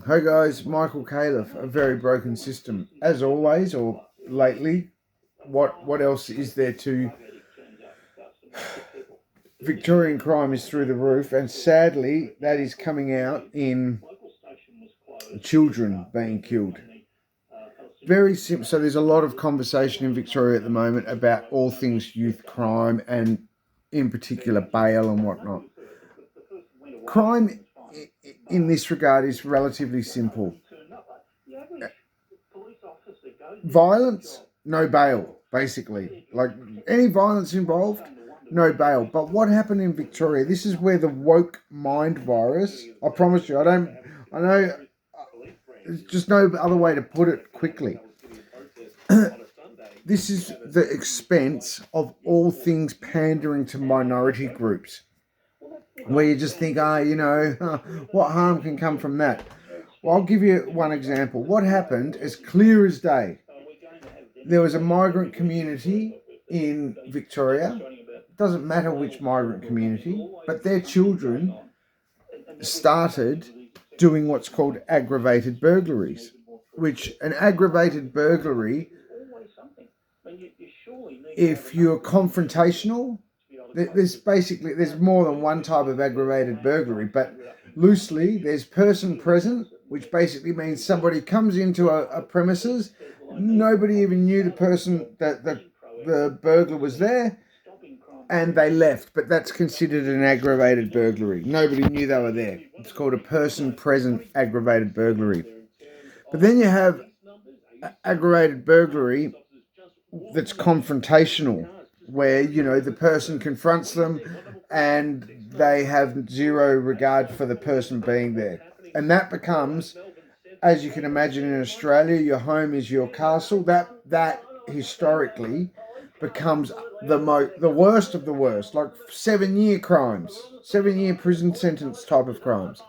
Hey guys, Michael Califf, A Very Broken System. As always, or lately, what else is there to... Victorian crime is through the roof, and sadly that is coming out in children being killed. Very simple. So there's a lot of conversation in Victoria at the moment about all things youth crime and in particular bail and whatnot. Crime in this regard is relatively simple. Violence, no bail, basically. Like any violence involved, no bail. But what happened in Victoria, this is where the woke mind virus, I promise you, I know, there's just no other way to put it quickly. This is the expense of all things pandering to minority groups, where you just think, what harm can come from that? Well, I'll give you one example. What happened, as clear as day, there was a migrant community in Victoria. It doesn't matter which migrant community, but their children started doing what's called aggravated burglaries, which an aggravated burglary, if you're confrontational, there's more than one type of aggravated burglary, but loosely there's person present, which basically means somebody comes into a premises, nobody even knew the person that the burglar was there, and they left, but that's considered an aggravated burglary. Nobody knew they were there. It's called a person present aggravated burglary. But then you have aggravated burglary that's confrontational, where, the person confronts them and they have zero regard for the person being there. And that becomes, as you can imagine in Australia, your home is your castle. That historically becomes the worst of the worst, like 7-year crimes, 7-year prison sentence type of crimes.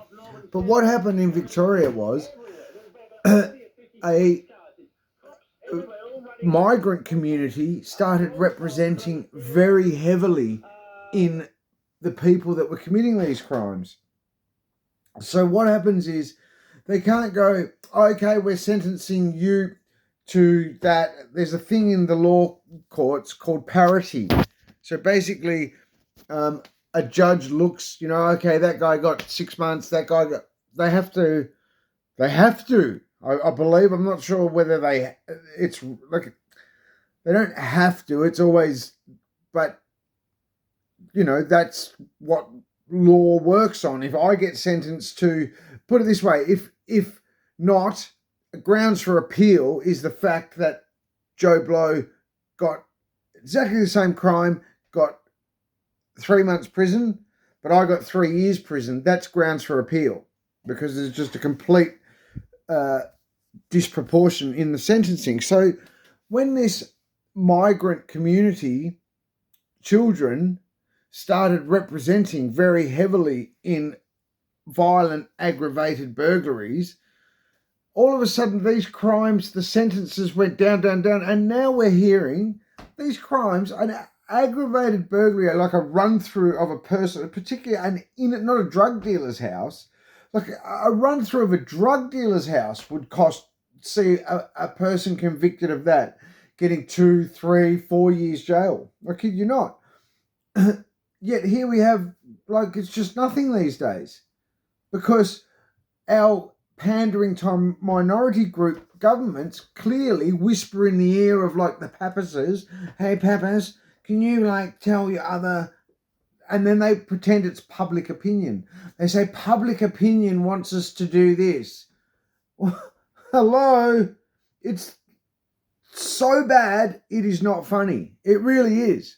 But what happened in Victoria was a migrant community started representing very heavily in the people that were committing these crimes. So what happens is they can't go, okay, we're sentencing you to that. There's a thing in the law courts called parity. So basically, a judge looks, okay, that guy got 6 months, that guy got, they have to, I believe, I'm not sure whether it's like, they don't have to, it's always, but, that's what law works on. If I get sentenced to, put it this way, if not, grounds for appeal is the fact that Joe Blow got exactly the same crime, got 3 months prison, but I got 3 years prison. That's grounds for appeal, because there's just a complete disproportion in the sentencing. So when this migrant community children started representing very heavily in violent aggravated burglaries, all of a sudden these crimes, the sentences went down, and now we're hearing these crimes, an aggravated burglary, like a run through of a person, particularly not a drug dealer's house, like a run through of a drug dealer's house would see a person convicted of that getting 2, 3, 4 years jail. I kid you not. Yet here we have, like, it's just nothing these days, because our pandering to minority group governments clearly whisper in the ear of, like, the Pappases, hey Pappas, can you, like, tell your other, and then they pretend it's public opinion. They say public opinion wants us to do this. Hello? It's so bad, it is not funny. It really is.